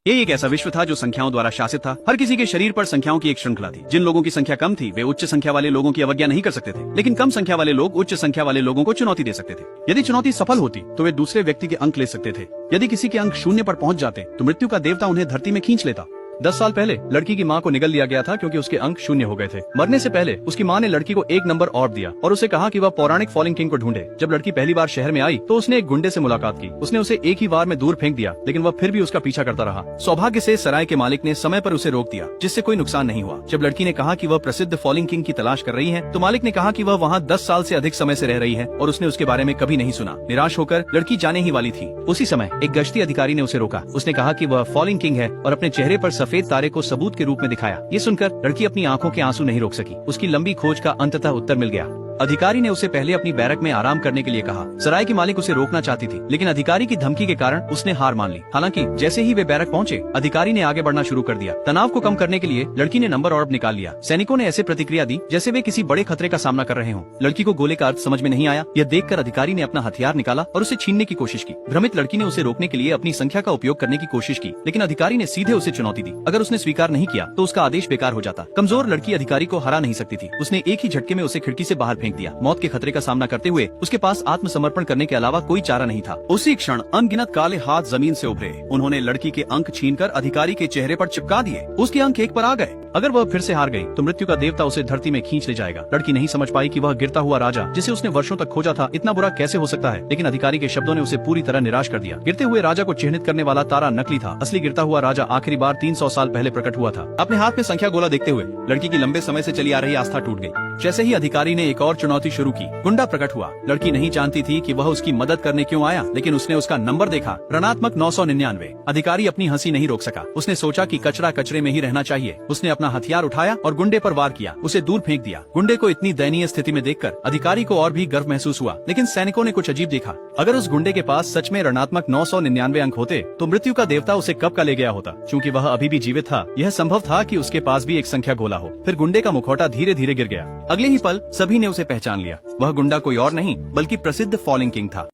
ये एक ऐसा विश्व था जो संख्याओं द्वारा शासित था। हर किसी के शरीर पर संख्याओं की एक श्रृंखला थी। जिन लोगों की संख्या कम थी वे उच्च संख्या वाले लोगों की अवज्ञा नहीं कर सकते थे, लेकिन कम संख्या वाले लोग उच्च संख्या वाले लोगों को चुनौती दे सकते थे। यदि चुनौती सफल होती तो वे दूसरे व्यक्ति के अंक ले सकते थे। यदि किसी के अंक शून्य पर पहुंच जाते तो मृत्यु का देवता उन्हें धरती में खींच लेता। 10 साल पहले लड़की की मां को निगल लिया गया था क्योंकि उसके अंक शून्य हो गए थे। मरने से पहले उसकी मां ने लड़की को 1 नंबर और दिया और उसे कहा कि वह पौराणिक फॉलिंग किंग को ढूंढे। जब लड़की पहली बार शहर में आई तो उसने एक गुंडे से मुलाकात की। उसने उसे एक ही बार में दूर फेंक दिया, लेकिन वह फिर भी उसका पीछा करता रहा। सौभाग्य से सराय के मालिक ने समय पर उसे रोक दिया, जिससे कोई नुकसान नहीं हुआ। जब लड़की ने कहा कि वह प्रसिद्ध फॉलिंग किंग की तलाश कर रही है तो मालिक ने कहा कि वह वहाँ 10 साल से अधिक समय से रह रही है और उसने उसके बारे में कभी नहीं सुना। निराश होकर लड़की जाने ही वाली थी। उसी समय एक गश्ती अधिकारी ने उसे रोका। उसने कहा कि वह फॉलिंग किंग है और अपने चेहरे पर सफेद तारे को सबूत के रूप में दिखाया। ये सुनकर लड़की अपनी आंखों के आंसू नहीं रोक सकी। उसकी लंबी खोज का अंततः उत्तर मिल गया। अधिकारी ने उसे पहले अपनी बैरक में आराम करने के लिए कहा। सराय की मालिक उसे रोकना चाहती थी, लेकिन अधिकारी की धमकी के कारण उसने हार मान ली। हालांकि जैसे ही वे बैरक पहुंचे, अधिकारी ने आगे बढ़ना शुरू कर दिया। तनाव को कम करने के लिए लड़की ने नंबर ऑर्ब निकाल लिया। सैनिकों ने ऐसे प्रतिक्रिया दी जैसे वे किसी बड़े खतरे का सामना कर रहे हों। लड़की को गोले का अर्थ समझ में नहीं आया। यह देखकर अधिकारी ने अपना हथियार निकाला और उसे छीनने की कोशिश की। भ्रमित लड़की ने उसे रोकने के लिए अपनी संख्या का उपयोग करने की कोशिश की, लेकिन अधिकारी ने सीधे उसे चुनौती दी। अगर उसने स्वीकार नहीं किया तो उसका आदेश बेकार हो जाता। कमजोर लड़की अधिकारी को हरा नहीं सकती थी। उसने एक ही झटके में उसे खिड़की से बाहर फेंक दिया। मौत के खतरे का सामना करते हुए उसके पास आत्मसमर्पण करने के अलावा कोई चारा नहीं था। उसी क्षण अनगिनत काले हाथ जमीन से उभरे। उन्होंने लड़की के अंक छीनकर अधिकारी के चेहरे पर चिपका दिए। उसके अंक 1 पर आ गए। अगर वह फिर से हार गई तो मृत्यु का देवता उसे धरती में खींच ले जाएगा। लड़की नहीं समझ पाई कि वह गिरता हुआ राजा, जिसे उसने वर्षों तक खोजा था, इतना बुरा कैसे हो सकता है। लेकिन अधिकारी के शब्दों ने उसे पूरी तरह निराश कर दिया। गिरते हुए राजा को चिन्हित करने वाला तारा नकली था। असली गिरता हुआ राजा आखिरी बार 300 साल पहले प्रकट हुआ था। अपने हाथ में संख्या गोला देखते हुए लड़की की लंबे समय से चली आ रही आस्था टूट गई। जैसे ही अधिकारी ने एक और चुनौती शुरू की, गुंडा प्रकट हुआ। लड़की नहीं जानती थी कि वह उसकी मदद करने क्यों आया, लेकिन उसने उसका नंबर देखा, ऋणात्मक 999। अधिकारी अपनी हंसी नहीं रोक सका। उसने सोचा कि कचरा कचरे में ही रहना चाहिए। उसने अपना हथियार उठाया और गुंडे पर वार किया। उसे दूर फेंक दिया। गुंडे को इतनी दयनीय स्थिति में देखकर अधिकारी को और भी गर्व महसूस हुआ, लेकिन सैनिकों ने कुछ अजीब देखा। अगर उस गुंडे के पास सच में ऋणात्मक 999 अंक होते तो मृत्यु का देवता उसे कब का ले गया होता। चूँकि वह अभी भी जीवित था, यह संभव था कि उसके पास भी एक संख्या गोला हो। फिर गुंडे का मुखौटा धीरे धीरे गिर गया। अगले ही पल सभी ने उसे पहचान लिया। वह गुंडा कोई और नहीं बल्कि प्रसिद्ध फॉलिंग किंग था।